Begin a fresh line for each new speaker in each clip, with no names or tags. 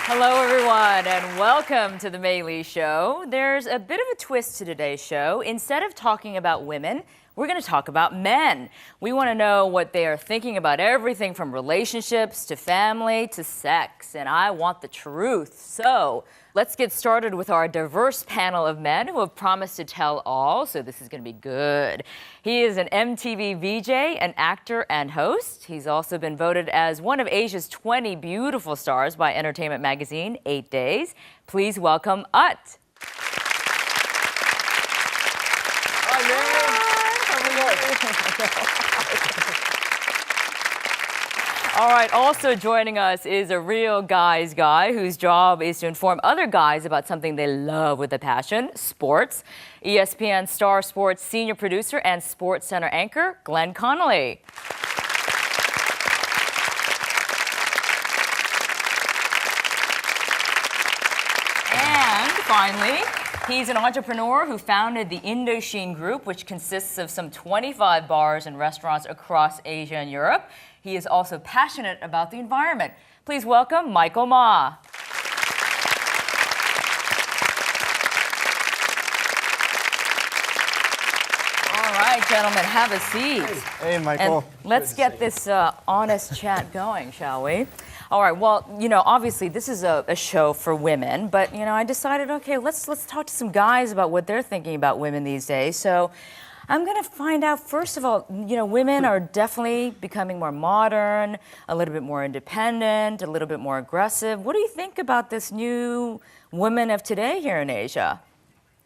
Hello, everyone, and welcome to The Mei Li Show. There's a bit of a twist to today's show. Instead of talking about women, we're going to talk about men. We want to know what they are thinking about everything from relationships to family to sex, and I want the truth. So let's get started with our diverse panel of men who have promised to tell all, so this is going to be good. He is an MTV VJ, an actor and host. He's also been voted as one of Asia's 20 beautiful stars by Entertainment Magazine, 8 Days. Please welcome Ut.
Hi, man.
All right, also joining us is a real guy's guy whose job is to inform other guys about something they love with a passion, sports. ESPN Star Sports senior producer and Sports Center anchor, Glenn Connolly. And finally, he's an entrepreneur who founded the Indochine Group, which consists of some 25 bars and restaurants across Asia and Europe. He is also passionate about the environment. Please welcome Michael Ma. All right, gentlemen, have a seat.
Hey, Michael.
And let's get this honest chat going, shall we? All right, well, you know, obviously this is a show for women, but, you know, I decided, okay, let's talk to some guys about what they're thinking about women these days. So I'm going to find out, first of all, you know, women are definitely becoming more modern, a little bit more independent, a little bit more aggressive. What do you think about this new women of today here in Asia?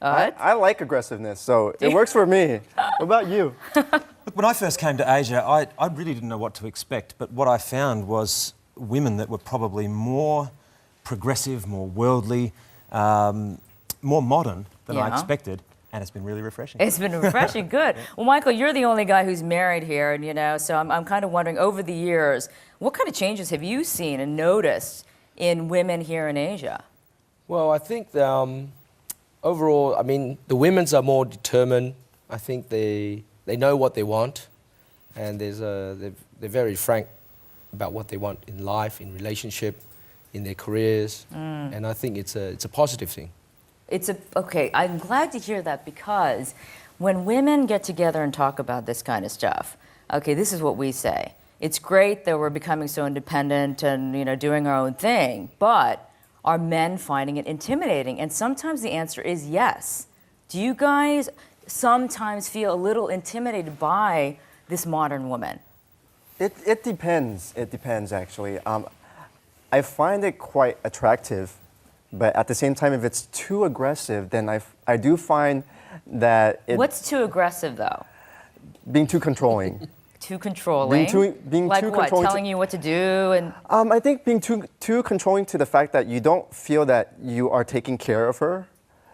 I like aggressiveness, so it works for me. What about you?
Look, when I first came to Asia, I really didn't know what to expect, but what I found was women that were probably more progressive, more worldly, more modern than I expected. And it's been really refreshing.
It's been refreshing, good. Well, Michael, you're the only guy who's married here, and you know, so I'm kind of wondering, over the years, what kind of changes have you seen and noticed in women here in Asia?
Well, I think overall, I mean, the women's are more determined. I think they know what they want, and they're very frank about what they want in life, in relationship, in their careers, and I think it's a positive thing.
Okay, I'm glad to hear that, because when women get together and talk about this kind of stuff, okay, this is what we say. It's great that we're becoming so independent and, you know, doing our own thing, but are men finding it intimidating? And sometimes the answer is yes. Do you guys sometimes feel a little intimidated by this modern woman?
It depends. It depends, actually. I find it quite attractive. But at the same time, if it's too aggressive, then I do find that
What's too aggressive, though?
Being too controlling.
Too controlling?
Being
like
too
what?
controlling.
Telling you what to do? And
I think being too controlling to the fact that you don't feel that you are taking care of her.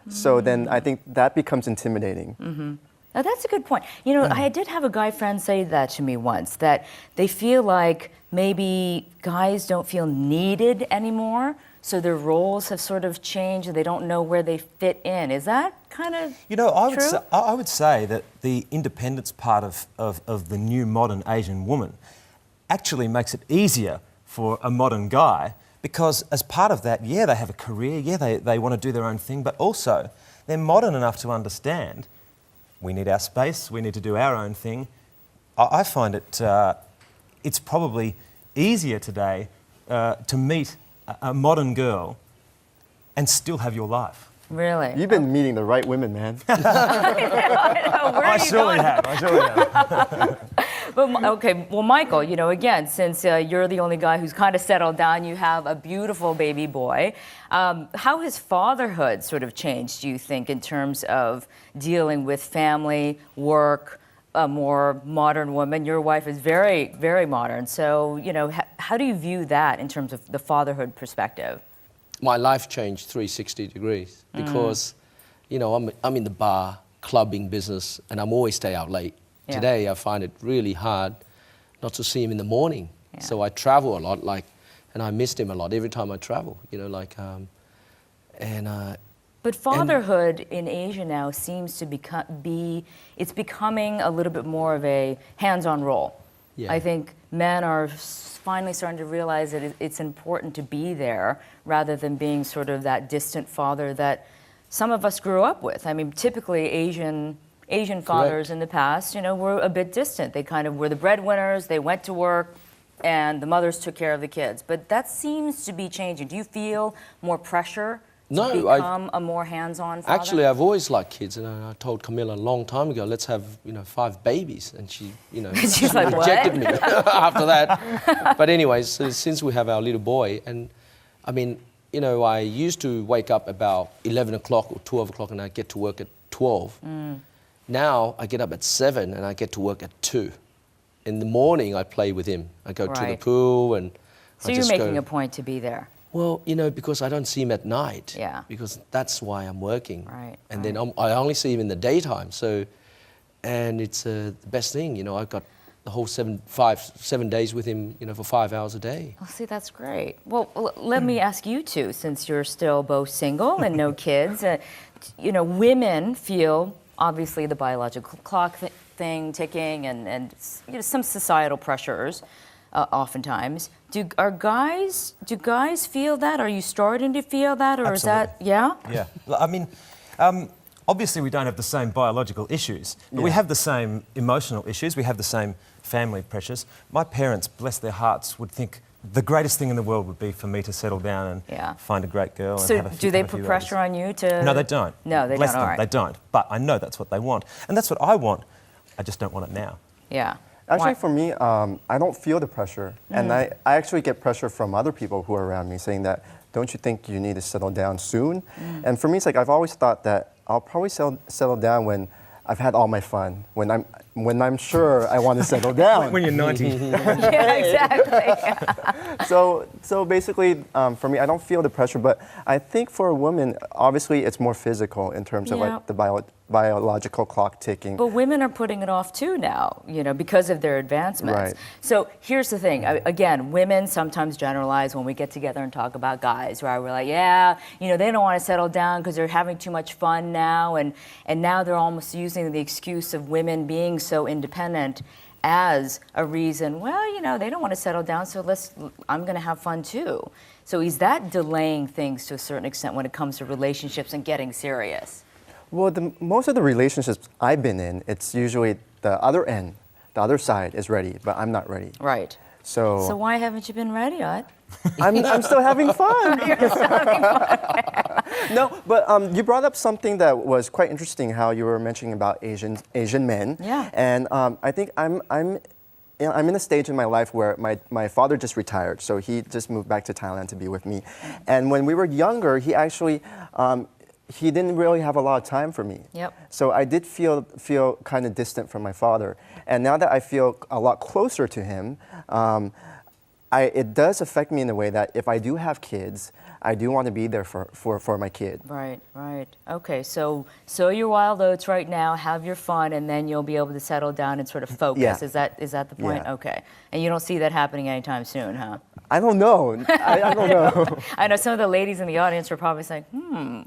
So then I think that becomes intimidating.
Now, that's a good point. You know, I did have a guy friend say that to me once, that they feel like maybe guys don't feel needed anymore. So their roles have sort of changed and they don't know where they fit in. Is that kind of true?
I would say that the independence part of the new modern Asian woman actually makes it easier for a modern guy, because as part of that, yeah, they have a career, yeah, they want to do their own thing, but also they're modern enough to understand we need our space, we need to do our own thing. I find it's probably easier today to meet a modern girl and still have your life.
Really?
You've been meeting the right women, man.
I surely have.
But, okay, well, Michael, you know, again, since you're the only guy who's kind of settled down, you have a beautiful baby boy. How has fatherhood sort of changed, do you think, in terms of dealing with family, work, a more modern woman? Your wife is very, very modern. So, you know, how do you view that in terms of the fatherhood perspective?
my life changed 360 degrees because, you know, I'm in the bar, clubbing business, and I'm always stay out late.
Yeah.
Today, I find it really hard not to see him in the morning.
Yeah.
So I travel a lot, and I missed him a lot every time I travel, you know,
But fatherhood in Asia now seems to it's becoming a little bit more of a hands-on role.
Yeah.
I think men are finally starting to realize that it's important to be there rather than being sort of that distant father that some of us grew up with. I mean, typically Asian fathers in the past, you know, were a bit distant. They kind of were the breadwinners, they went to work, and the mothers took care of the kids. But that seems to be changing. Do you feel more pressure to become a more hands-on father?
Actually, I've always liked kids, and I told Camilla a long time ago, let's have, you know, 5 babies, and she, you know,
She's like,
rejected
what?
me after that. But anyways, so since we have our little boy, and I mean, you know, I used to wake up about 11 o'clock or 12 o'clock, and I get to work at 12. Now I get up at 7, and I get to work at 2. In the morning, I play with him. I go to the
Right.
pool, and
So
I
you're
just
making
go,
a point to be there.
well, you know, because I don't see him at night.
Yeah.
Because that's why I'm working.
Right,
And then I only see him in the daytime. So, and it's the best thing, you know. I've got the whole 7 days with him, you know, for 5 hours a day.
Well, see, that's great. Well, let me ask you two, since you're still both single and no kids. You know, women feel obviously the biological clock thing ticking, and you know, some societal pressures. Oftentimes, do guys feel that? Are you starting to feel that, or is that yeah?
Yeah. I mean, obviously we don't have the same biological issues, but we have the same emotional issues. We have the same family pressures. My parents, bless their hearts, would think the greatest thing in the world would be for me to settle down and find a great girl.
So
and have a
do they
have a
put
few
pressure on you to?
No, they don't.
No, they
Bless
don't.
them,
All right.
they don't. But I know that's what they want, and that's what I want. I just don't want it now.
Yeah.
Actually,
Why-
for me, I don't feel the pressure. And I actually get pressure from other people who are around me saying that, don't you think you need to settle down soon? And for me, it's like I've always thought that I'll probably settle down when I've had all my fun, when I'm sure I want to settle down.
When you're 90.
yeah, exactly.
So basically, for me, I don't feel the pressure, but I think for a woman, obviously, it's more physical in terms of
Yeah.
like the biological clock ticking.
But women are putting it off too now, you know, because of their advancements.
Right.
So here's the thing. Again, women sometimes generalize when we get together and talk about guys, right? We're like, yeah, you know, they don't want to settle down because they're having too much fun now, and now they're almost using the excuse of women being so independent as a reason. Well, you know, they don't want to settle down, so I'm going to have fun too. So is that delaying things to a certain extent when it comes to relationships and getting serious?
Well, most of the relationships I've been in, it's usually the other end, the other side is ready, but I'm not ready.
Right.
So
So why haven't you been ready yet?
I'm still having fun. No, but you brought up something that was quite interesting. How you were mentioning about Asian men.
Yeah.
And I think I'm in a stage in my life where my father just retired, so he just moved back to Thailand to be with me. And when we were younger, he actually he didn't really have a lot of time for me.
Yep.
So I did feel kind of distant from my father. And now that I feel a lot closer to him, it does affect me in a way that if I do have kids, I do want to be there for my kid.
Right, right. Okay, so sow your wild oats right now, have your fun, and then you'll be able to settle down and sort of focus.
Yeah.
Is that the point?
Yeah.
Okay. And you don't see that happening anytime soon, huh?
I don't know. I don't know.
I know some of the ladies in the audience are probably saying,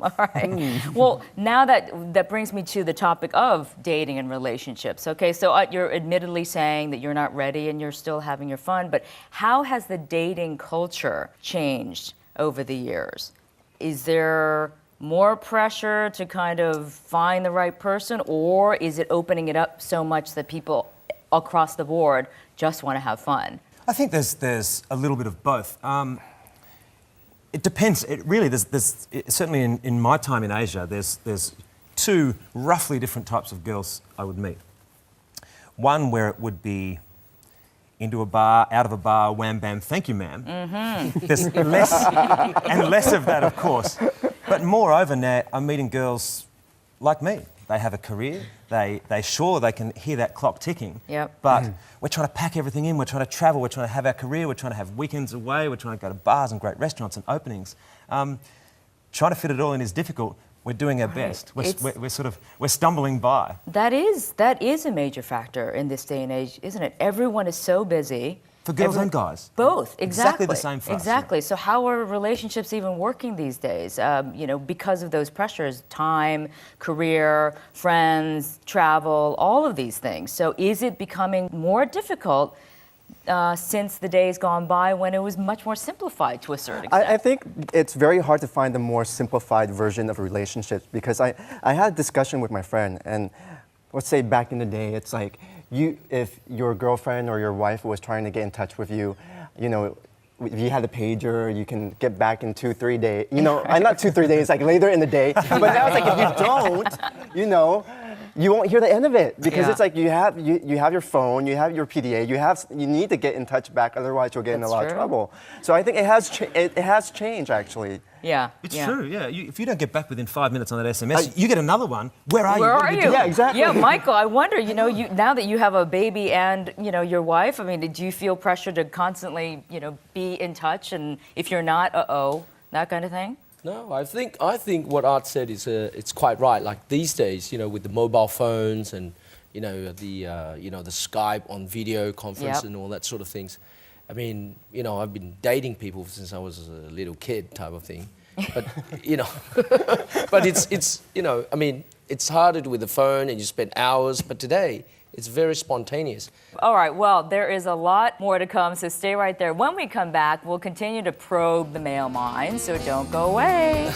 all right. Well, now that brings me to the topic of dating and relationships. Okay, so you're admittedly saying that you're not ready and you're still having your fun, but how has the dating culture changed over the years? Is there more pressure to kind of find the right person, or is it opening it up so much that people across the board just want to have fun?
I think there's a little bit of both. It depends. There's certainly in my time in Asia, there's two roughly different types of girls I would meet. One where it would be into a bar, out of a bar, wham bam, thank you ma'am. Mm-hmm. There's less and less of that, of course. But moreover now, I'm meeting girls like me. They have a career. They can hear that clock ticking.
Yep.
But we're trying to pack everything in. We're trying to travel. We're trying to have our career. We're trying to have weekends away. We're trying to go to bars and great restaurants and openings. Trying to fit it all in is difficult. We're doing our best.
It's-
We're stumbling by.
That is a major factor in this day and age, isn't it? Everyone is so busy.
For girls and guys.
Both, exactly.
Exactly the same for us,
Exactly. So how are relationships even working these days? Because of those pressures, time, career, friends, travel, all of these things. So is it becoming more difficult since the days gone by when it was much more simplified to a certain extent?
I think it's very hard to find a more simplified version of relationships because I had a discussion with my friend, and let's say back in the day, it's like if your girlfriend or your wife was trying to get in touch with you, if you had a pager, you can get back in 2-3 days. Not 2-3 days, like later in the day. But now it's like if you don't, you won't hear the end of it because
Yeah.
it's like you have your phone, you have your PDA, you need to get in touch back, otherwise you'll get in a
That's
lot
true.
of trouble. So I think it has changed actually.
Yeah.
It's
yeah.
true, yeah. If you don't get back within 5 minutes on that SMS, you get another one. Where are you?
Where
What
are
did
you?
do?
Yeah, exactly.
Yeah, Michael, I wonder, now that you have a baby and, your wife, I mean, do you feel pressure to constantly, be in touch? And if you're not, that kind of thing?
No, I think what Art said is it's quite right. Like these days, with the mobile phones and the Skype on video conference
Yep.
and all that sort of things. I mean, I've been dating people since I was a little kid, type of thing. But but it's I mean, it's harder with the phone and you spend hours. But today, it's very spontaneous.
All right, well, there is a lot more to come, so stay right there. When we come back, we'll continue to probe the male mind, so don't go away.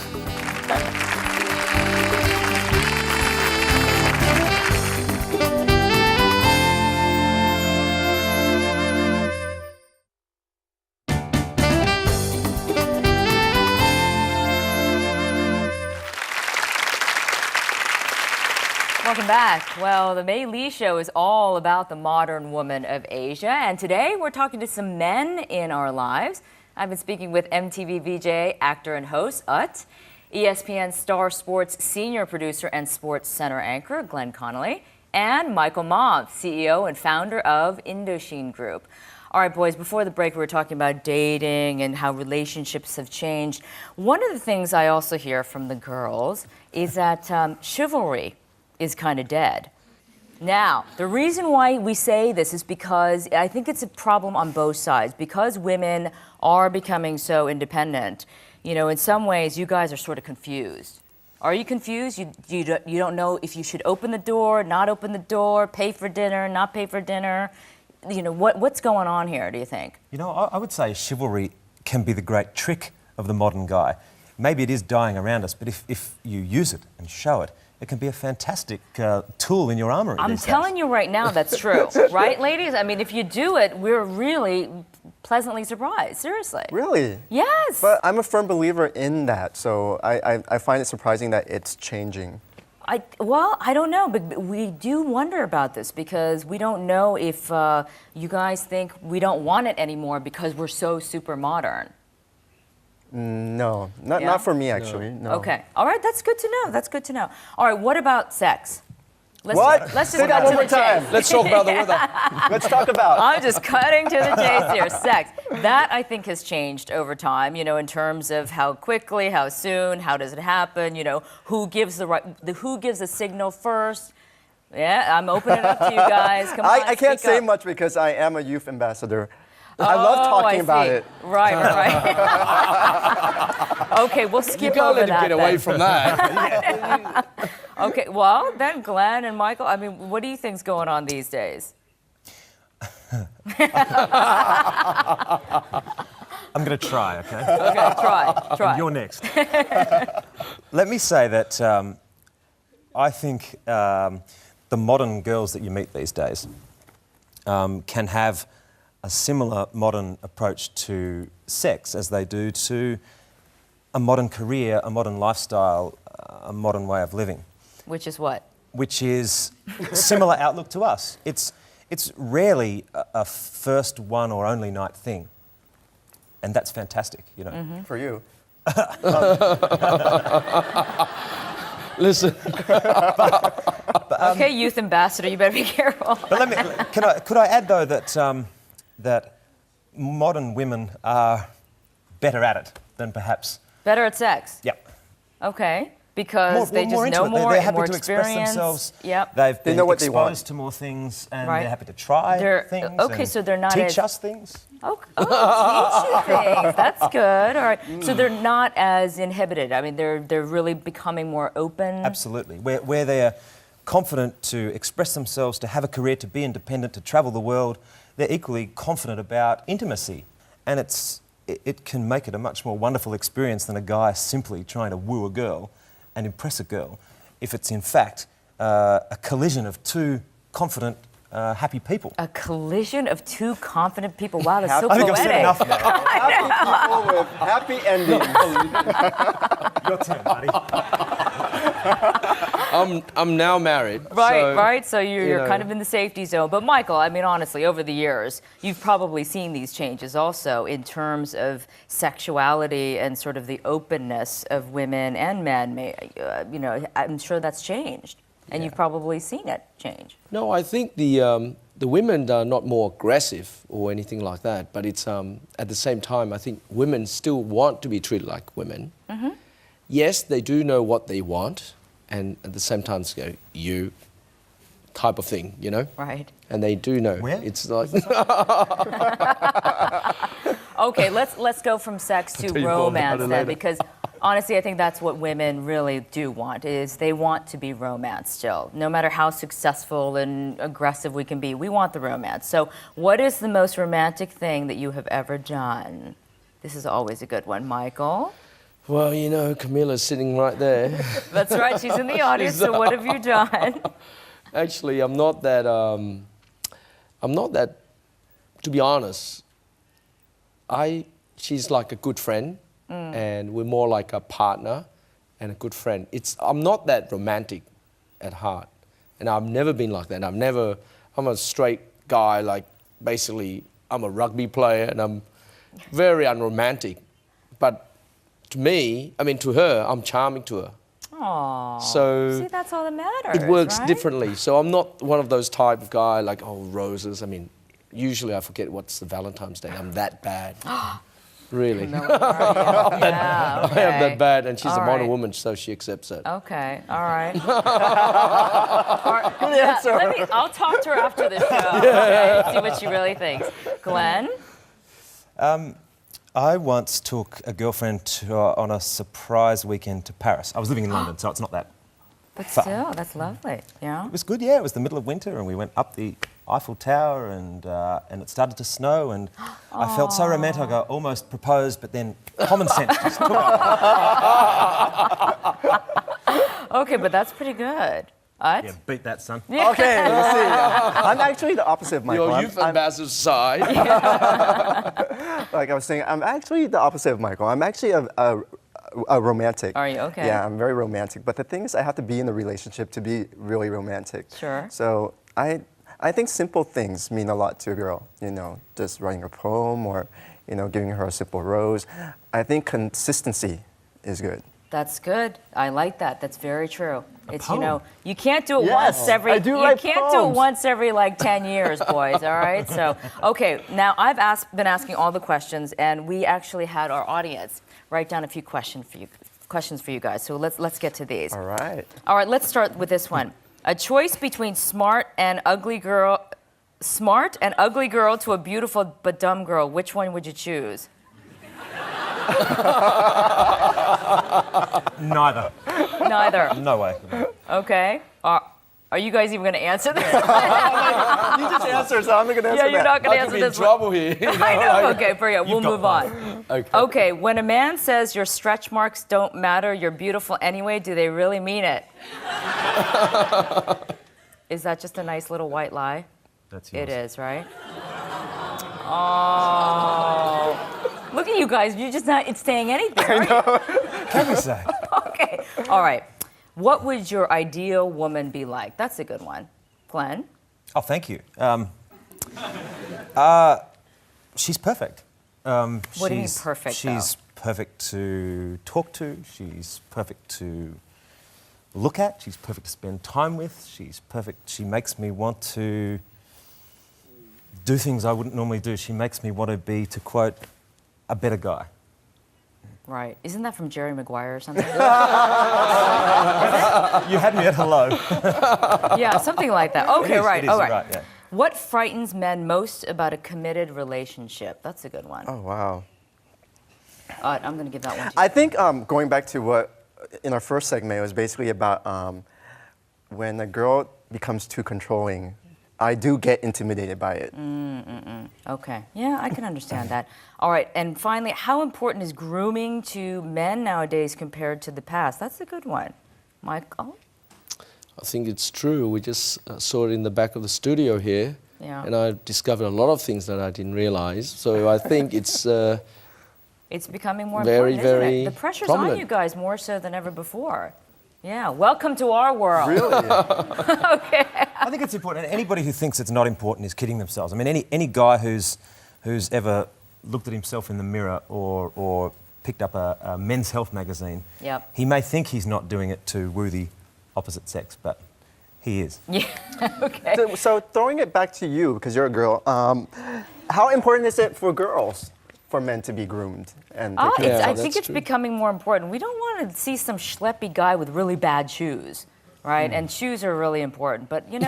Welcome back. Well, the Mei Li Show is all about the modern woman of Asia, and today we're talking to some men in our lives. I've been speaking with MTV VJ, actor and host Ut, ESPN Star Sports senior producer and Sports Center anchor Glenn Connolly, and Michael Ma, CEO and founder of Indochine Group. All right, boys, before the break, we were talking about dating and how relationships have changed. One of the things I also hear from the girls is that chivalry is kind of dead. Now, the reason why we say this is because I think it's a problem on both sides. Because women are becoming so independent, in some ways, you guys are sort of confused. Are you confused? You don't know if you should open the door, not open the door, pay for dinner, not pay for dinner. What's going on here, do you think?
I would say chivalry can be the great trick of the modern guy. Maybe it is dying around us, but if you use it and show it, it can be a fantastic tool in your armory.
I'm telling you right now, that's true. Right, ladies? I mean, if you do it, we're really pleasantly surprised. Seriously.
Really?
Yes.
But I'm a firm believer in that, so I find it surprising that it's changing.
I don't know, but we do wonder about this because we don't know if you guys think we don't want it anymore because we're so super modern.
No,
Yeah?
not for me actually. No.
Okay. All right, that's good to know. That's good to know. All right, what about sex? Let's
What?
Let's
Say
just
that
cut
one more
to the
time.
chase.
Let's talk about the weather.
Let's talk about.
I'm just cutting to the chase here. Sex. That, I think, has changed over time, in terms of how quickly, how soon, how does it happen, who gives who gives a signal first. Yeah, I'm opening it up to you guys. Come on,
I can't
speak
say
up.
much because I am a youth ambassador. I love talking about
see.
it.
Right. Okay, we'll skip
You can't
over
let him
that
get away
then.
from that.
Okay, well, then Glenn and Michael, I mean, what do you think's going on these days?
I'm going to try, okay?
Okay, try.
You're next. Let me say that I think the modern girls that you meet these days can have a similar modern approach to sex as they do to a modern career, a modern lifestyle, a modern way of living.
Which is what?
Which is similar outlook to us. It's rarely a first one or only night thing. And that's fantastic,
Mm-hmm.
For you.
Listen,
Okay, youth ambassador, you better be careful.
But could I add though that modern women are better at it than perhaps
Better at sex.
Yep.
Okay. Because they just
into
know
it.
more,
They're happy
more
to express
experience.
themselves.
Yep.
They've
They
been
know what they want.
exposed to more things, and
Right.
they're happy to try
They're-
things.
okay,
and
so they're not
teach
as-
us things.
Oh, teach you things. That's good. All right. So they're not as inhibited. I mean, they're really becoming more open.
Absolutely. Where they are confident to express themselves, to have a career, to be independent, to travel the world, they're equally confident about intimacy. And it can make it a much more wonderful experience than a guy simply trying to woo a girl and impress a girl, if it's in fact a collision of two confident, happy people.
A collision of two confident people. Wow, that's so
I think
poetic.
I've said enough now.
Happy people with happy endings.
Your turn, buddy.
I'm now married.
Right,
so,
right. So you're
know.
kind of in the safety zone. But Michael, I mean, honestly, over the years, you've probably seen these changes also in terms of sexuality and sort of the openness of women and men. You know, I'm sure that's changed, and you've probably seen it change.
No, I think the women are not more aggressive or anything like that, but it's at the same time I think women still want to be treated like women.
Mm-hmm.
Yes, they do know what they want, and at the same time, go you type of thing, you know.
Right.
And they do know.
Where?
It's like
Okay, let's go from sex to
tell you more about
romance
it
then,
later.
because honestly, I think that's what women really do want. Is they want to be romanced still, no matter how successful and aggressive we can be. We want the romance. So, what is the most romantic thing that you have ever done? This is always a good one, Michael.
well, you know, Camilla's sitting right there.
That's right. She's in the audience. So, what have you done?
Actually, I'm not that. To be honest, she's like a good friend, and we're more like a partner and a good friend. I'm not that romantic at heart, and I've never been like that. I'm a straight guy. Like basically, I'm a rugby player, and I'm very unromantic. But to me, I mean, to her, I'm charming to her.
Aww.
So
See, that's all that matters.
it works
right?
differently. So I'm not one of those type of guy like, oh, roses. I mean, usually I forget what's the Valentine's Day. I'm that bad. Really.
Yeah,
I am
okay.
that bad, and she's
All
a modern
right.
woman, so she accepts it.
Okay, all right. Good answer. I'll talk to her after the show, okay, see what she really thinks. Glenn?
I once took a girlfriend on a surprise weekend to Paris. I was living in London, so it's not that.
But
Fun.
still, that's lovely, yeah?
It was good, yeah. It was the middle of winter, and we went up the Eiffel Tower, and it started to snow, and I felt so romantic. I almost proposed, but then common sense just took it.
Okay, but that's pretty good. What?
Yeah, beat that, son.
Okay, let's see. I'm actually the opposite of Michael.
Your
I'm-
youth ambassador side.
like I was saying, I'm actually the opposite of Michael. I'm actually a romantic.
Are you? Okay.
Yeah, I'm very romantic. But the thing is, I have to be in a relationship to be really romantic.
Sure.
So I think simple things mean a lot to a girl. You know, just writing a poem or, you know, giving her a simple rose. I think consistency is good.
That's good. I like that. That's very true. It's, you
poem.
know, you can't do it
Yes,
once every,
I do
you
write
can't do it
poems.
once every like 10 years, boys, all right? So, okay, now I've been asking all the questions, and we actually had our audience write down a few questions for you guys. So let's get to these.
All right.
All right, let's start with this one. A choice between smart and ugly girl to a beautiful but dumb girl. Which one would you choose?
Neither.
Neither.
No way.
Okay. Are you guys even going to answer this?
You just answered, so I'm not going to answer
Yeah, you're
that.
not going to
I could
answer
be in
this one.
trouble here. you
I
know,
know.
like-
Okay, Priya, we'll
got
move on.
Okay.
Okay, when a man says your stretch marks don't matter, you're beautiful anyway, do they really mean it? Is that just a nice little white lie?
That's yours.
It is, right? Oh. Look at you guys, you're just not saying anything, are you?
Can we say?
Okay, all right. What would your ideal woman be like? That's a good one. Glenn?
Oh, thank you. She's perfect.
What do you mean perfect,
She's perfect to talk to. She's perfect to look at. She's perfect to spend time with. She's perfect. She makes me want to do things I wouldn't normally do. She makes me want to be, to quote, a better guy.
Right. Isn't that from Jerry Maguire or something?
You had me at hello.
Yeah, something like that. Okay,
It is,
right.
it is,
All right.
right, yeah.
What frightens men most about a committed relationship? That's a good one.
Oh, wow.
I'm going to give that one to you.
I think going back to what in our first segment, it was basically about when a girl becomes too controlling. I do get intimidated by it.
Okay. Yeah, I can understand that. All right. And finally, how important is grooming to men nowadays compared to the past? That's a good one. Michael?
I think it's true. We just saw it in the back of the studio here,
Yeah.
and I discovered a lot of things that I didn't realize. So I think it's
It's becoming more
Very,
important, isn't
very
it? The pressure's on
prominent.
you guys more so than ever before. Yeah. Welcome to our world.
Really?
Okay.
I think it's important. And anybody who thinks it's not important is kidding themselves. I mean, any guy who's ever looked at himself in the mirror or picked up a Men's Health magazine,
Yep.
he may think he's not doing it to woo the opposite sex, but he is.
Yeah. Okay.
So throwing it back to you, because you're a girl, how important is it for girls for men to be groomed? And
Oh,
to keep
I
that's
think it's
true.
becoming more important. We don't want to see some schleppy guy with really bad shoes, right? And shoes are really important. But I think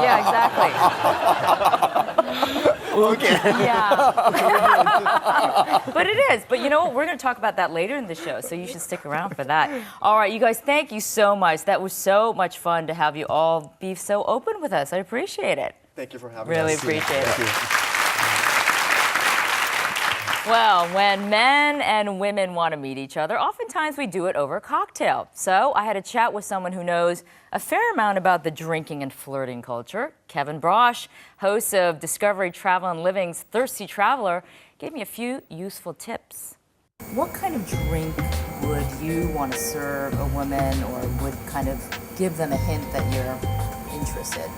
yeah, exactly.
Okay.
Yeah. But it is. But you know what? We're going to talk about that later in the show, so you should stick around for that. All right, you guys, thank you so much. That was so much fun to have you all be so open with us. I appreciate it.
Thank you for having
Really
us.
appreciate
Thank
it.
you.
Well, when men and women want to meet each other, oftentimes we do it over a cocktail. So I had a chat with someone who knows a fair amount about the drinking and flirting culture. Kevin Brosh, host of Discovery Travel and Living's Thirsty Traveler, gave me a few useful tips. What kind of drink would you want to serve a woman, or would kind of give them a hint that you're interested?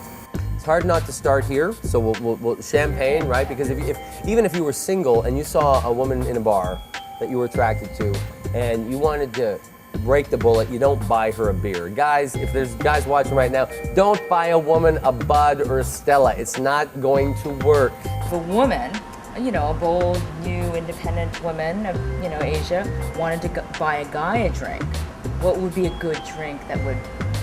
It's hard not to start here, so we'll champagne, right? Because even if you were single and you saw a woman in a bar that you were attracted to, and you wanted to break the bullet, you don't buy her a beer. Guys, if there's guys watching right now, don't buy a woman a Bud or a Stella. It's not going to work.
If a woman, a bold, new, independent woman of, Asia, wanted to buy a guy a drink, what would be a good drink that would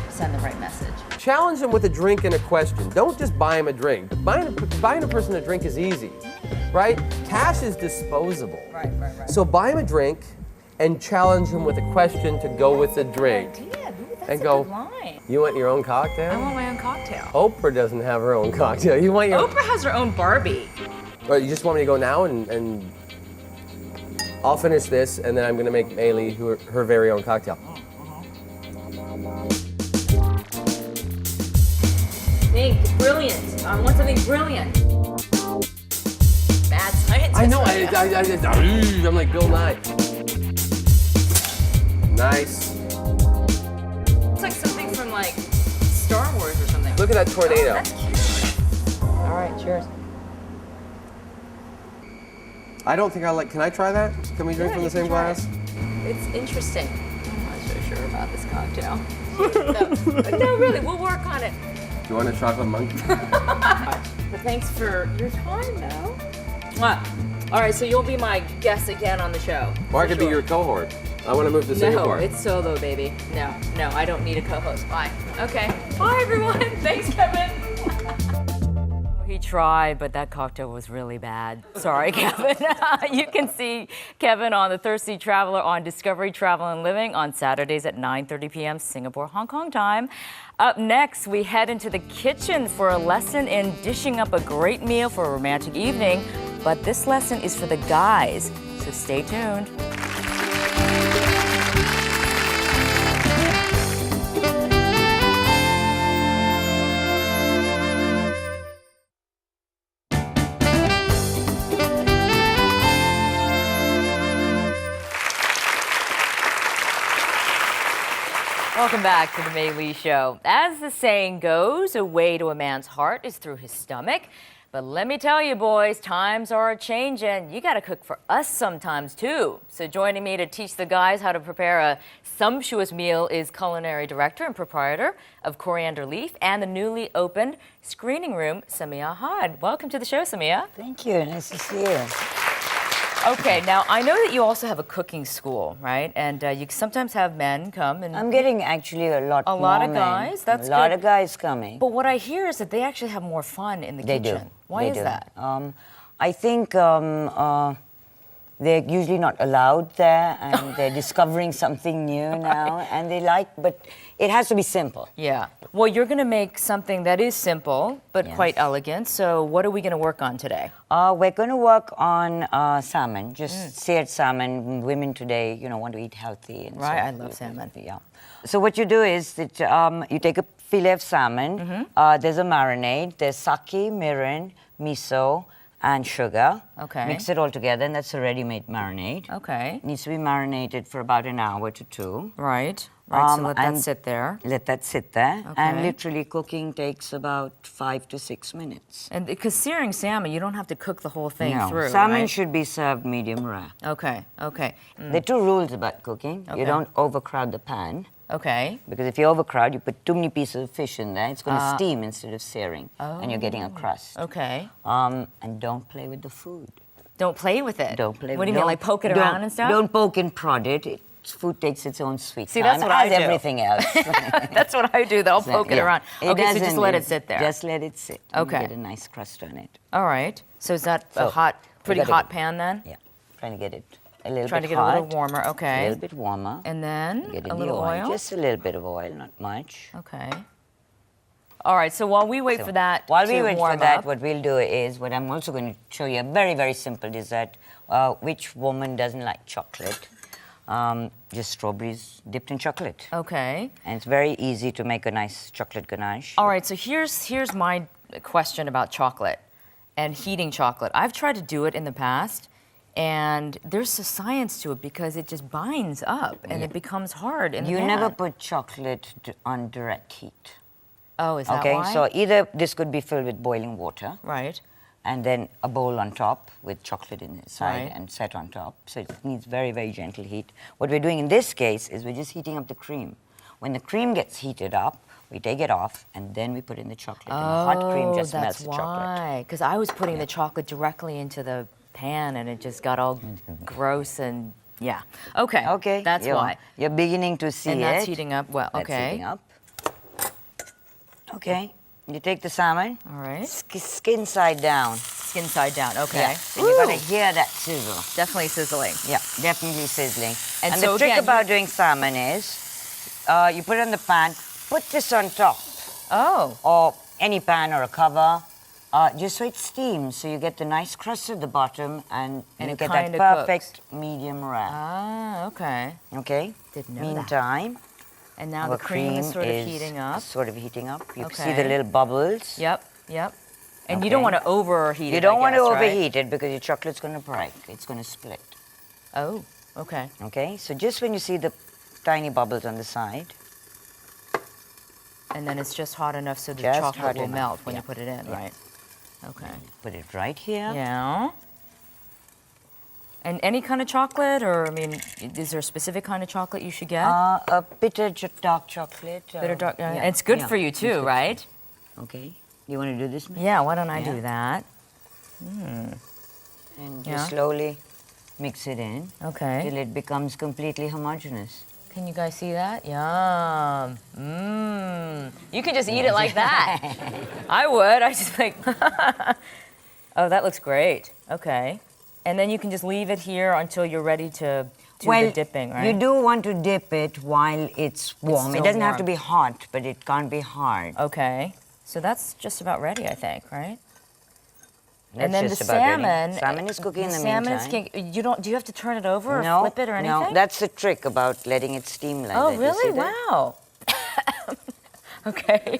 send the right message?
Challenge them with a drink and a question. Don't just buy them a drink. Buying a person a drink is easy, right? Cash is disposable.
Right.
So buy them a drink and challenge them with a question to go with the drink.
Yeah, that's
And
a
go,
good line.
You want your own cocktail?
I want my own cocktail.
Oprah doesn't have her own cocktail. You want your
Oprah has her own Barbie.
Well, you just want me to go now and I'll finish this and then I'm gonna make Ailey her very own cocktail.
Think brilliant. I want something brilliant. Mad scientist.
I know.
right now.
I'm like Bill Nye. Nice.
It's like something from like Star Wars or something.
Look at that tornado.
Oh, that's cute. All right, cheers.
I don't think I like. Can I try that? Can we drink
Yeah,
from
you
the same
can try
glass?
It's interesting. I'm not so sure about this cocktail. No, really, we'll work on it.
Do you want a chocolate monkey?
But thanks for your time, though. Mwah. All right, so you'll be my guest again on the show.
Or I
for
could be
sure.
your cohort. I want to move to
No,
Singapore.
it's solo, baby. No, I don't need a co-host. Bye. Okay. Bye, everyone. Thanks, Kevin. He tried, but that cocktail was really bad. Sorry, Kevin. You can see Kevin on The Thirsty Traveler on Discovery Travel and Living on Saturdays at 9:30 p.m. Singapore, Hong Kong time. Up next, we head into the kitchen for a lesson in dishing up a great meal for a romantic evening. But this lesson is for the guys, so stay tuned. Welcome back to the Mei Lee Show. As the saying goes, a way to a man's heart is through his stomach. But let me tell you, boys, times are a-changin'. You gotta cook for us sometimes, too. So joining me to teach the guys how to prepare a sumptuous meal is culinary director and proprietor of Coriander Leaf and the newly opened screening room, Samia Had. Welcome to the show, Samia.
Thank you. Nice to see you.
Okay, now I know that you also have a cooking school, right? And you sometimes have men come and.
I'm getting actually a lot
A lot
more
of
men.
guys? That's
a lot
good.
of guys coming.
But what I hear is that they actually have more fun in the
They
kitchen.
do.
Why
They
is
do.
that?
I think they're usually not allowed there, and they're discovering something new now, and they like. But it has to be simple.
Yeah. Well, you're going to make something that is simple but
Yes.
quite elegant. So, what are we going to work on today?
We're going to work on salmon, just seared salmon. Women today, want to eat healthy. And
Right,
so
I love salmon.
Yeah. So what you do is that you take a fillet of salmon.
Mm-hmm.
There's a marinade. There's sake, mirin, miso, and sugar.
Okay.
Mix it all together, and that's a ready-made marinade.
Okay.
Needs to be marinated for about an hour to two.
Right. Right. So let that
and
sit there.
Let that sit there. And
Okay.
literally cooking takes about 5 to 6 minutes.
And because searing salmon, you don't have to cook the whole thing
No,
through.
salmon
right?
should be served medium rare.
Okay. Okay.
There are two rules about cooking.
Okay.
You don't overcrowd the pan,
Okay.
because if you overcrowd, you put too many pieces of fish in there, it's going to steam instead of searing, and you're getting a crust.
Okay.
And don't play with the food.
Don't play with it.
Don't play
What
with
do you mean, like poke it around and stuff?
Don't poke and prod it. Food takes its own sweet
See,
time,
that's what I
as
do.
everything else.
That's what I do. Though. I'll poke it
Yeah.
around.
It
Okay. So just
doesn't-
let it sit there.
Just let it sit. and
Okay.
Get a nice crust on it.
All right. So is that a
So,
hot, pretty
gotta
hot
get-
pan then?
Yeah. Trying to get it a little
Trying to
bit
get
hot.
a little warmer.
A
Okay.
little bit warmer.
And then
Get in
a
the
little
oil.
oil.
Just a little bit of oil, not much.
Okay. All right. So while we wait
So
for that
while
to
we wait for
warm
that,
up,
what we'll do is, what I'm also going to show you, a very, very simple dessert. Which woman doesn't like chocolate? Just strawberries dipped in chocolate.
okay.
And it's very easy to make a nice chocolate ganache.
All right. So here's my question about chocolate and heating chocolate. I've tried to do it in the past, and there's a science to it because it just binds up and it becomes hard in the
You
pan.
never put chocolate on direct heat.
Oh, is that
Okay,
why?
so either this could be filled with boiling water,
Right.
and then a bowl on top with chocolate inside
Right.
and set on top. So it needs very, very gentle heat. What we're doing in this case is we're just heating up the cream. When the cream gets heated up, we take it off and then we put in the chocolate. And the hot cream just melts
that's
the chocolate.
why. Because I was putting the chocolate directly into the pan and it just got all gross and yeah. Okay.
Okay.
That's why.
You're beginning to see
And
it.
that's heating up. Well,
That's
okay.
heating up. Okay. You take the salmon,
All right.
skin side down.
Skin side down. Okay.
Yeah. And you're going
Woo!
to hear that sizzle.
Definitely sizzling.
Yeah, definitely sizzling.
And
And
so
the trick
again,
about doing salmon is you put it on the pan, put this on top,
Oh.
or any pan or a cover, just so it steams, so you get the nice crust at the bottom and you
it
get that
kinda
perfect medium rare.
Ah, okay.
Okay?
Didn't know that.
Meantime,
And now
our
the cream is sort of heating up.
Sort of heating up. You can see
Okay.
the little bubbles.
Yep, yep. And you don't
Okay.
want to overheat it.
You don't
I
want to
guess, right?
overheat it because your chocolate's going to break. It's going to split.
Oh, okay.
Okay? So just when you see the tiny bubbles on the side,
And then it's just hot enough so the
Just
chocolate
hot
will
enough,
melt when
yeah.
you put it in,
Yeah.
right? Okay.
put it right here.
Yeah. And any kind of chocolate, or I mean, is there a specific kind of chocolate you should get?
A bitter dark chocolate.
Bitter dark.
yeah,
It's good
yeah,
for you
it's
too,
good.
right?
Okay. You want to do this? Miss?
Yeah. Why don't I
Yeah.
do that?
And
Yeah.
just slowly mix it in till
Okay.
it becomes completely homogeneous.
Can you guys see that? Yum. Mmm. You can just eat it like that. I would. I just like. Oh, that looks great. Okay. And then you can just leave it here until you're ready to do the dipping, right?
you do want to dip it while it's warm.
still
It doesn't have to
warm.
be hot, but it can't be hard.
Okay. So that's just about ready, I think, right?
That's
and then
just
the
about ready.
salmon.
Salmon is cooking in the
salmon is
meantime.
cooking. You don't. Do you have to turn it over or
No,
flip it or anything?
no, that's the trick about letting it steam like
Oh,
that. You
really?
see that?
Wow. Okay.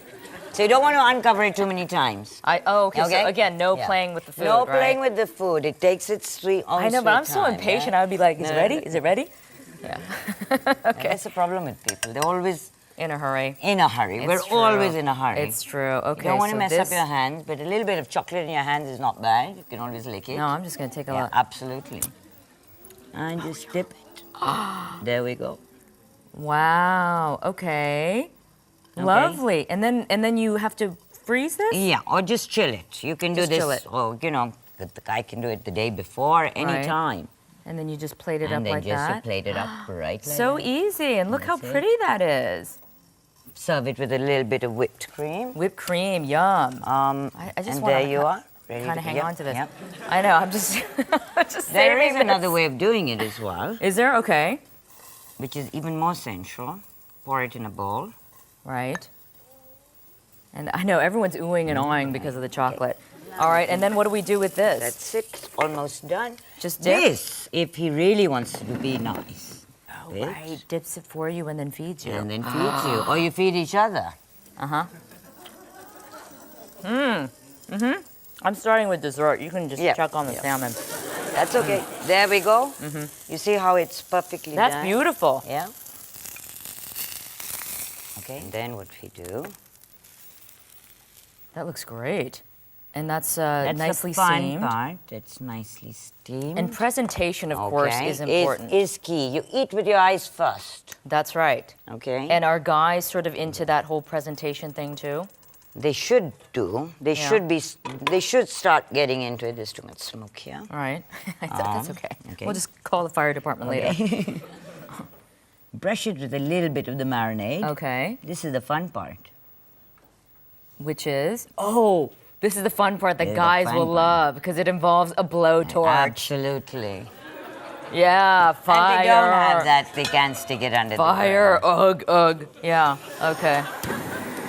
So you don't want to uncover it too many times.
Okay.
Okay?
So again, no
Yeah.
playing with the food.
No
right?
playing with the food. It takes its own
I know, but
sweet
I'm so
time,
impatient.
yeah?
I would be like, "Is it
No,
ready?
no.
Is it ready?" Yeah.
Okay. That's the problem with people. They're always
In a hurry.
in a hurry.
It's
We're
true.
always in a hurry.
It's true. Okay.
You don't want
so
to mess
this,
up your hands, but a little bit of chocolate in your hands is not bad. You can always lick it.
No, I'm just gonna take a
Yeah,
look.
absolutely. And just dip it. There we go.
Wow. Okay. Lovely. And then you have to freeze this.
Yeah, or just chill it. You can do
Just
this,
chill it.
or the guy can do it the day before, any
Right.
time.
And then you just plate it
and
up
then
like
just
that.
plate it up right like
So
that.
easy, and look how
That's it.
pretty that is.
Serve it with a little bit of whipped cream.
Whipped cream, yum. I just
And
wanna
there you are. ready
Kind of
to-
hang
yep,
on to this.
yep.
I know, I'm just, just
There
saving
is
this.
another way of doing it as well,
Is there? Okay.
which is even more sensual. Pour it in a bowl.
Right. And I know everyone's oohing and awing because of the chocolate. All right, and then what do we do with this?
That's it. Almost done.
Just dip?
This, if he really wants to be nice.
Oh,
This.
right. Dips it for you and then feeds you.
And then feeds you. Or you feed each other.
I'm starting with dessert. You can just
Yeah,
chuck on the
yeah.
salmon.
That's okay. There we go. You see how it's perfectly
That's
done?
beautiful.
Yeah. Okay, and then what we do,
That looks great. And that's,
that's
nicely
the fine
seamed.
part. That's nicely steamed.
And presentation, of course,
Okay,
is important.
Is key. You eat with your eyes first,
That's right.
okay?
And are guys sort of into that whole presentation thing too?
they should do. They
Yeah.
should be. They should start getting into it. There's too much smoke here.
All right. That's okay.
okay.
We'll just call the fire department later.
Brush it with a little bit of the marinade.
Okay.
This is the fun part.
Which is? Oh, this is the fun part that
Yeah, the
guys
fun
will
part.
love because it involves a blowtorch.
Absolutely.
Yeah, fire.
And they don't have that. They can't stick it under
Fire,
the grill.
ugh, ugh. Yeah, okay.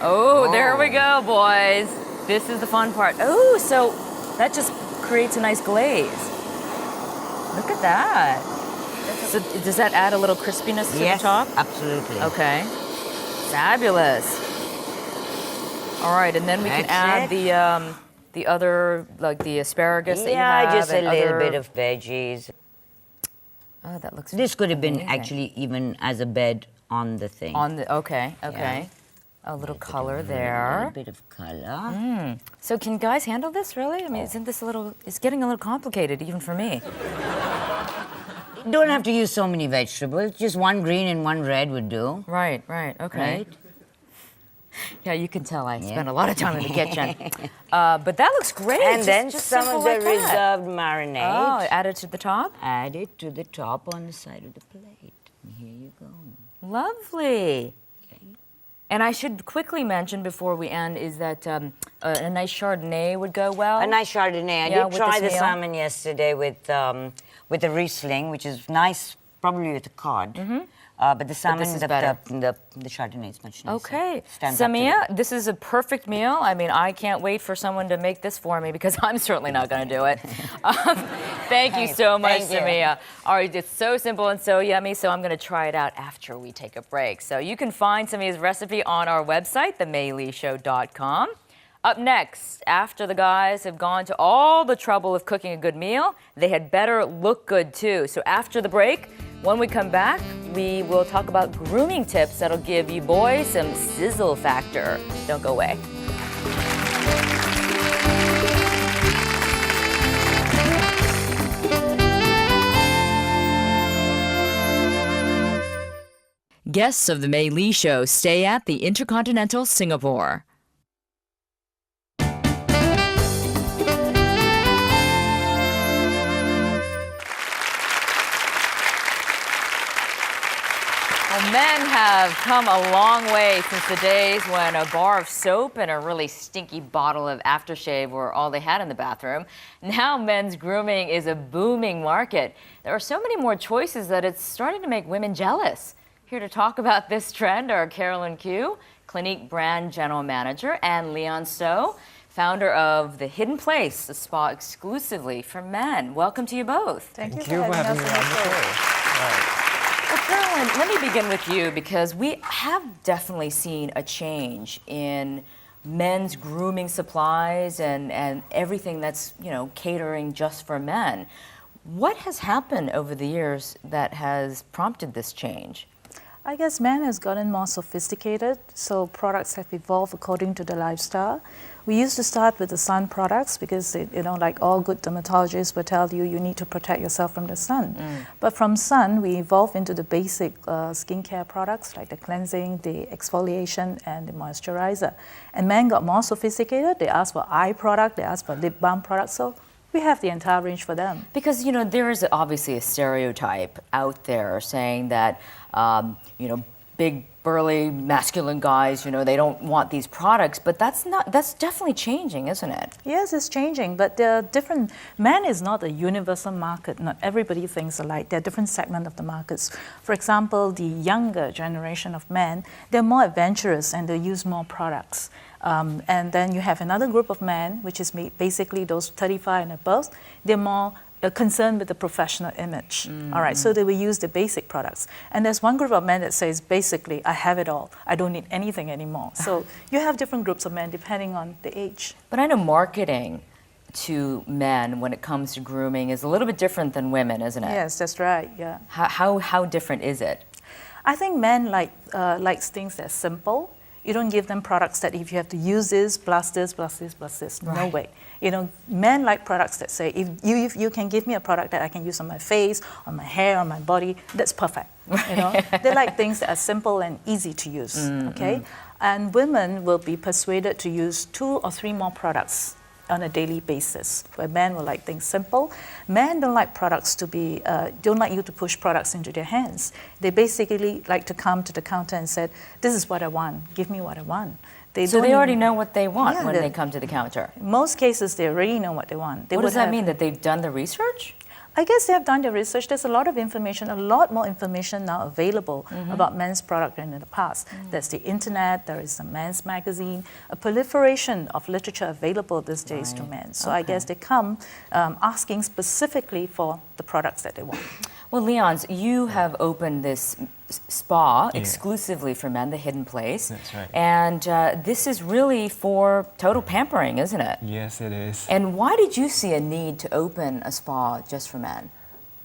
Oh, there we go, boys. This is the fun part. Oh, so that just creates a nice glaze. Look at that. So does that add a little crispiness to
Yes,
the top?
absolutely.
Okay. Fabulous. All right, and then we can
That's
add
it.
the other, like the asparagus that you
Yeah,
have.
just a
and
little
other-
bit of veggies.
Oh, that looks.
This could have been
amazing.
actually even as a bed on the thing.
On the okay. A little color
A
there.
little bit of color.
So can guys handle this really? I mean, isn't this a little? It's getting a little complicated even for me.
You don't have to use so many vegetables. Just one green and one red would do.
Right. Okay.
Right?
Yeah, you can tell I
Yeah.
spent a lot of time in the kitchen. But that looks great.
And then
just
some
simple
of the
like that.
reserved marinade.
Oh, add it to the top.
Add it to the top on the side of the plate. And here you go.
Lovely.
Okay.
And I should quickly mention before we end is that a nice Chardonnay would go well.
A nice Chardonnay. I
Yeah,
did
with
try
this
the
meal.
salmon yesterday with the Riesling, which is nice, probably with the cod. But the salmon,
is better.
the Chardonnay is much nicer.
Okay.
Stands up to
Samia,
it.
this is a perfect meal. I mean, I can't wait for someone to make this for me because I'm certainly not going to do it. Thank you so much,
Thank you.
Samia. All right, it's so simple and so yummy, so I'm going to try it out after we take a break. So you can find Samia's recipe on our website, themaeleeshow.com. Up next, after the guys have gone to all the trouble of cooking a good meal, they had better look good too. So after the break, when we come back, we will talk about grooming tips that'll give you boys some sizzle factor. Don't go away. Guests of the Mei Lee Show stay at the Intercontinental Singapore. Well, men have come a long way since the days when a bar of soap and a really stinky bottle of aftershave were all they had in the bathroom. Now men's grooming is a booming market. There are so many more choices that it's starting to make women jealous. Here to talk about this trend are Carolyn Q, Clinique brand general manager, and Leon So, founder of The Hidden Place, a spa exclusively for men. Welcome to you both.
Thank you for having me on the show.
Well, Carolyn, let me begin with you because we have definitely seen a change in men's grooming supplies and everything that's, catering just for men. What has happened over the years that has prompted this change?
I guess men has gotten more sophisticated, so products have evolved according to the lifestyle. We used to start with the sun products because, like all good dermatologists will tell you, you need to protect yourself from the sun. But from sun, we evolved into the basic skincare products like the cleansing, the exfoliation, and the moisturizer. And men got more sophisticated. They asked for eye product, they asked for lip balm products. So we have the entire range for them.
Because, you know, there is obviously a stereotype out there saying that, you know, big, burly, masculine guys, you know, they don't want these products, but that's definitely changing, isn't it?
Yes, it's changing, but there are different. Men is not a universal market. Not everybody thinks alike. There are different segments of the markets. For example, the younger generation of men, they're more adventurous and they use more products. And then you have another group of men, which is basically those 35 and above. They're more concerned with the professional image. All right, so they will use the basic products. And there's one group of men that says, basically, I have it all. I don't need anything anymore. So you have different groups of men depending on the age.
But I know marketing to men when it comes to grooming is a little bit different than women, isn't it?
Yes, that's right, yeah.
How different is it?
I think men likes things that are simple. You don't give them products that if you have to use this, plus this, plus this, plus this. No way. You know, men like products that say, if you can give me a product that I can use on my face, on my hair, on my body, that's perfect. You know, they like things that are simple and easy to use. Okay, and women will be persuaded to use 2 or 3 more products on a daily basis, where men will like things simple. Men don't like products to be, don't like you to push products into their hands. They basically like to come to the counter and say, this is what I want, give me what I want.
So they already know what they want
Yeah,
when they come to the counter.
In most cases, they already know what they want.
What does that mean, that they've done the research?
I guess they have done their research. There's a lot of information, a lot more information now available about men's product than in the past. There's the internet, there is a men's magazine, a proliferation of literature available these days to men. So I guess they come asking specifically for the products that they want.
Well, Leons, you have opened this spa exclusively for men, the Hidden Place.
That's right.
And this is really for total pampering, isn't it?
Yes, it is.
And why did you see a need to open a spa just for men?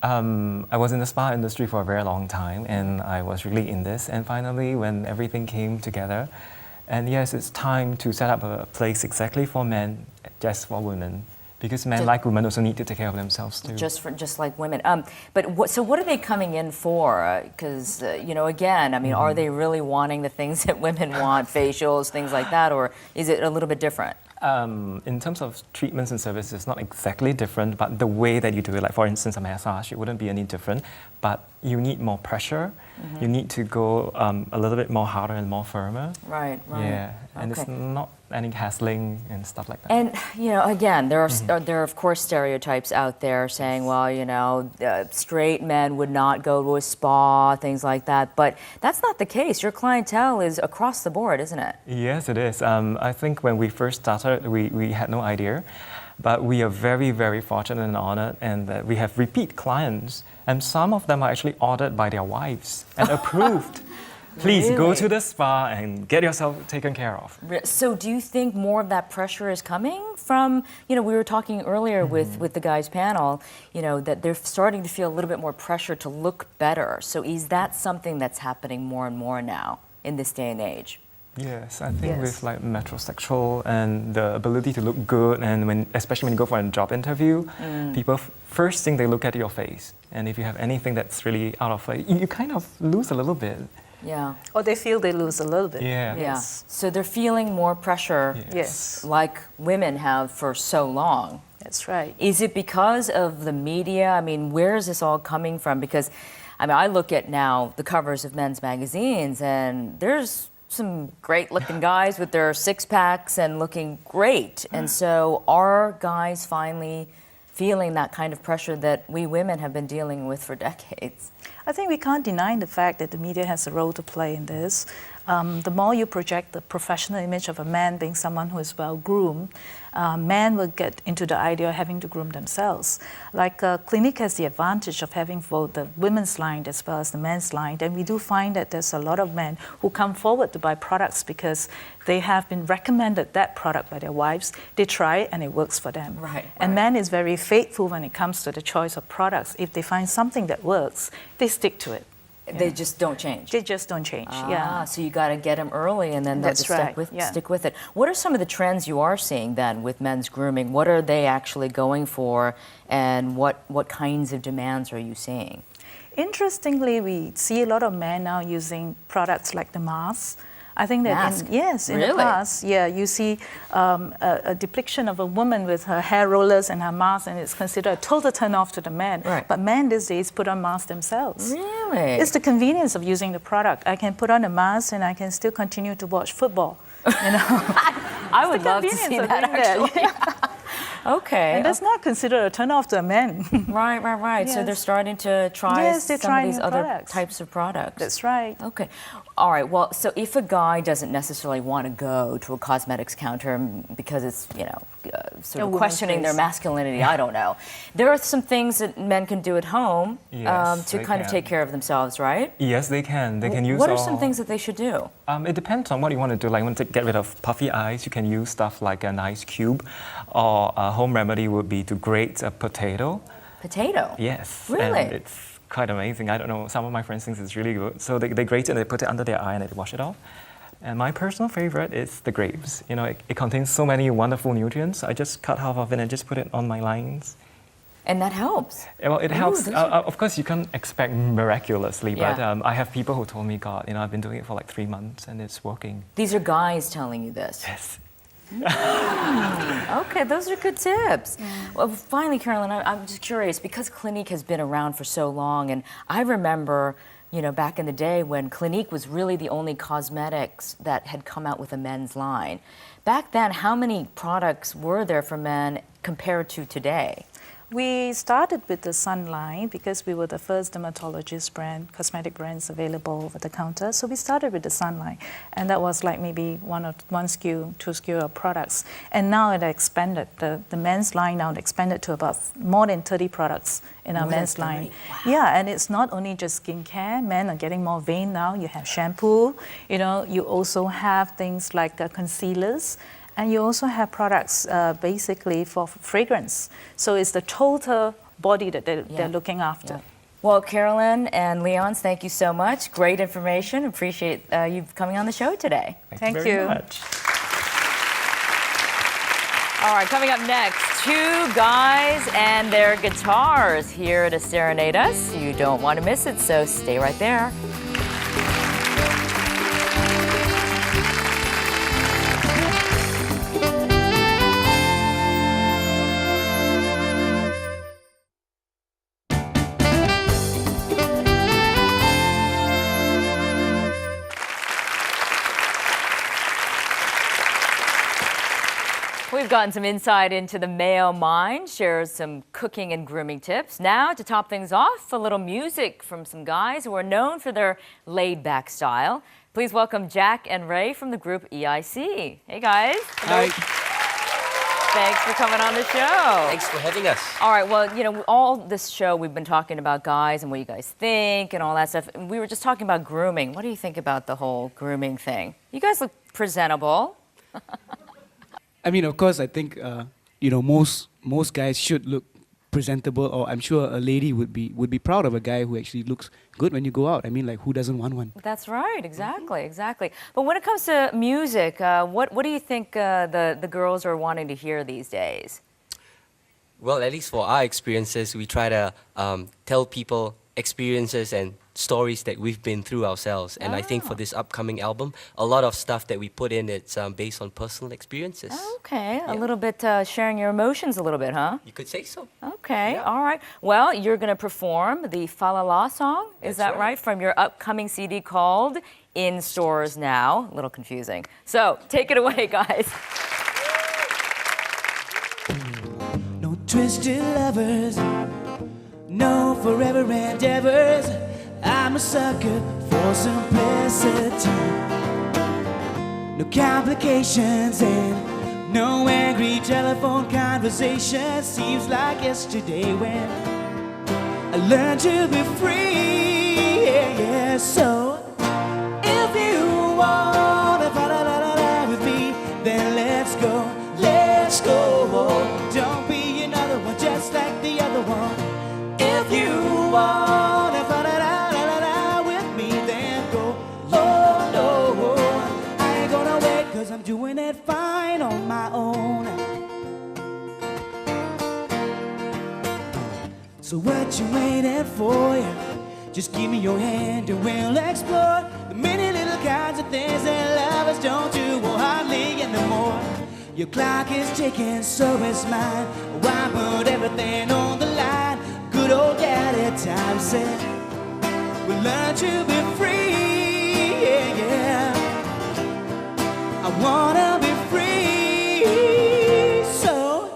I was in the spa industry for a very long time, and I was really in this. And finally, when everything came together, and yes, it's time to set up a place exactly for men, just for women. Because men, like women, also need to take care of themselves too.
Just like women. But what are they coming in for? Because you know, again, I mean, are they really wanting the things that women want, facials, things like that, or is it a little bit different?
In terms of treatments and services, it's not exactly different, but the way that you do it, like for instance, a massage, it wouldn't be any different. But you need more pressure. You need to go a little bit more harder and more firmer.
Right.
Yeah, and it's not any hassling and stuff like that.
And you know, again, there are of course stereotypes out there saying, well, you know, straight men would not go to a spa, things like that. But that's not the case. Your clientele is across the board, isn't it?
Yes, it is. I think when we first started, we had no idea. But we are very, very fortunate and honored, and that we have repeat clients, and some of them are actually ordered by their wives and approved. Please go to the spa and get yourself taken care of.
So do you think more of that pressure is coming from, you know, we were talking earlier with the guys panel, you know, that they're starting to feel a little bit more pressure to look better. So is that something that's happening more and more now in this day and age?
Yes, I think with like metrosexual and the ability to look good, and especially when you go for a job interview, people first thing they look at your face, and if you have anything that's really out of place, you kind of lose a little bit.
Yeah.
Or they feel they lose a little bit.
Yeah.
Yes.
So they're feeling more pressure,
Yes.
like women have for so long.
That's right.
Is it because of the media? I mean, where is this all coming from? Because, I mean, I look at now the covers of men's magazines, and there's some great looking guys with their six packs and looking great. And so are guys finally feeling that kind of pressure that we women have been dealing with for decades?
I think we can't deny the fact that the media has a role to play in this. The more you project the professional image of a man being someone who is well groomed, men will get into the idea of having to groom themselves. Like Clinique has the advantage of having both the women's line as well as the men's line, and we do find that there's a lot of men who come forward to buy products because they have been recommended that product by their wives. They try it and it works for them. And men is very faithful when it comes to the choice of products. If they find something that works, they stick to it.
They just don't change.
They just don't change.
So you got to get them early, and then they'll
That's
just
right,
stick with it. What are some of the trends you are seeing then with men's grooming? What are they actually going for, and what kinds of demands are you seeing?
Interestingly, we see a lot of men now using products like the mask. I think that
Mask?
in the
Really?
past, you see a depiction of a woman with her hair rollers and her mask, and it's considered a total turn-off to the man.
Right.
But men these days put on masks themselves.
Really?
It's the convenience of using the product. I can put on a mask and I can still continue to watch football. You know,
I would
the
love to see
convenience of
that
doing that.
actually. Okay.
and that's not considered a turn-off to a man.
Right. So
Yes.
they're starting to try
Yes, they're
some of
trying
these
new
other
products.
types of products.
That's right.
Okay. All right. Well, so if a guy doesn't necessarily want to go to a cosmetics counter because it's, sort
A
of
woman's
questioning their
face.
masculinity, I don't know. There are some things that men can do at home
Yes,
to
they
kind of
can.
take care of themselves, right?
Yes, they can. They can use
What are
all-
some things that they should do?
It depends on what you want to do. Like, you want to get rid of puffy eyes, you can use stuff like an ice cube, or a home remedy would be to grate a potato.
Potato.
Yes.
Really?
And it's quite amazing. I don't know, some of my friends think it's really good. So they grate it and they put it under their eye and they wash it off. And my personal favorite is the grapes. It contains so many wonderful nutrients. I just cut half of it and just put it on my lines.
And that helps.
Well, it helps.
those are-
Of course, you can't expect miraculously, but
Yeah.
I have people who told me, God, I've been doing it for like 3 months and it's working.
These are guys telling you this.
Yes.
Okay, those are good tips. Well, finally, Carolyn, I'm just curious because Clinique has been around for so long, and I remember, back in the day when Clinique was really the only cosmetics that had come out with a men's line. Back then, how many products were there for men compared to today?
We started with the Sun line because we were the first dermatologist brand, cosmetic brands available over the counter. So we started with the Sun line, and that was like maybe one SKU, 2 SKU of products. And now it expanded. The men's line now expanded to about more than 30 products in our
More than
men's
30?
line.
Wow.
Yeah, and it's not only just skincare. Men are getting more vain now. You have shampoo. You also have things like concealers. And you also have products basically for fragrance. So it's the total body that they're looking after.
Yeah. Well, Carolyn and Leons, thank you so much. Great information. Appreciate you coming on the show today.
Thank
very
you.
much.
All right, coming up next, 2 guys and their guitars here to serenade us. You don't want to miss it, so stay right there. We've gotten some insight into the male mind, shared some cooking and grooming tips. Now, to top things off, a little music from some guys who are known for their laid-back style. Please welcome Jack and Ray from the group EIC. Hey, guys.
Hi.
Thanks for coming on the show.
Thanks for having us.
All right, well, all this show we've been talking about guys and what you guys think and all that stuff. And we were just talking about grooming. What do you think about the whole grooming thing? You guys look presentable.
I mean, of course, I think most guys should look presentable, or I'm sure a lady would be proud of a guy who actually looks good when you go out. I mean, like, who doesn't want one?
That's right, exactly. But when it comes to music, what do you think the girls are wanting to hear these days?
Well, at least for our experiences, we try to tell people experiences and stories that we've been through ourselves. And I think for this upcoming album, a lot of stuff that we put in, it's based on personal experiences.
Okay,
Yeah.
a little bit sharing your emotions a little bit, huh?
You could say so.
Okay,
Yeah.
all right. Well, you're going to perform the Fa La La song, is
That's
that
right.
right? From your upcoming CD called In Stores Now. A little confusing. So take it away, guys.
No twisted lovers, no forever endeavors. I'm a sucker for simplicity. No complications and no angry telephone conversation. Seems like yesterday when I learned to be free. Yeah. So if you wanna fa-la-la-la-la with me, then let's go. Don't be another one just like the other one. If you wanna fa-la-la-la-la with me, then go. Oh no, I ain't gonna wait, 'cause I'm doing it fine on my own. So what you waiting for? Just give me your hand and we'll explore the many little kinds of things that love Your clock is ticking, so is mine. Why put everything on the line? Good old daddy time said we'll learn to be free, yeah, yeah. I wanna be free. So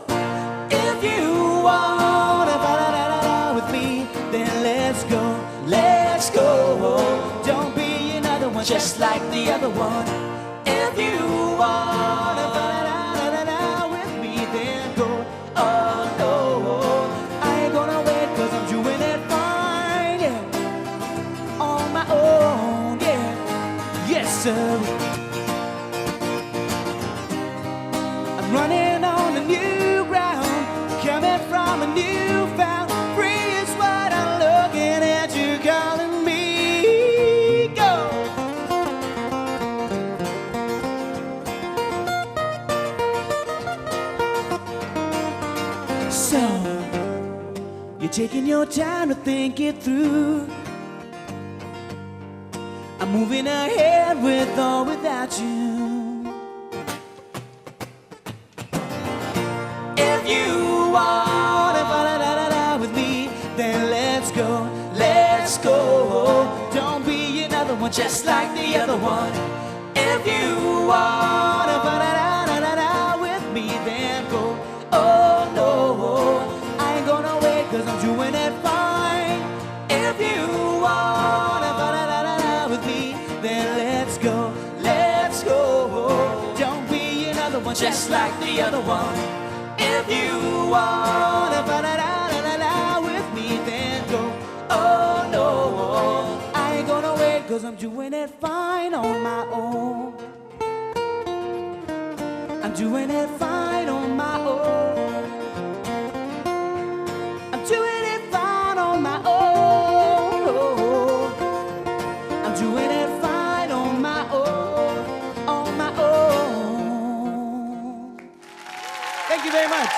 if you wanna ba-da-da-da-da with me, then let's go, let's go. Don't be another one just like the other one. If you wanna ba-da-da-da-da with me, then go. Oh no, I ain't gonna wait 'cause I'm doing it fine, yeah. On my own, yeah. Yes, sir. I'm running on a new ground, coming from a newfound. Free is what I'm looking at, you calling me. Go. So, you're taking your time to think it through. I'm moving ahead with or without you. If you wanna ba-da-da-da-da with me, then let's go, let's go. Don't be another one just like the other one. If you wanna ba-da-da-da-da with me, then go. Oh no, I ain't gonna wait 'cause I'm doing it fine. If you wanna ba-da-da-da-da with me, then let's go, let's go. Don't be another one just like the other one. If you wanna ba-da-da-da-da with me, then go. Oh no, I ain't gonna wait 'cause I'm doing it fine on my own. I'm doing it fine on my own. I'm doing it fine on my own. I'm doing it fine on my own, on my own. Thank you very much.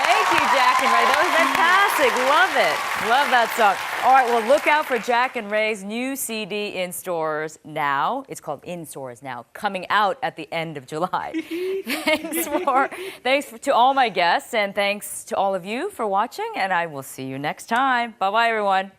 Thank you, Jack and Ray. That was fantastic. Love it. Love that song. All right, well, look out for Jack and Ray's new CD in stores now. It's called In Stores Now, coming out at the end of July. Thanks to all my guests, and thanks to all of you for watching, and I will see you next time. Bye-bye, everyone.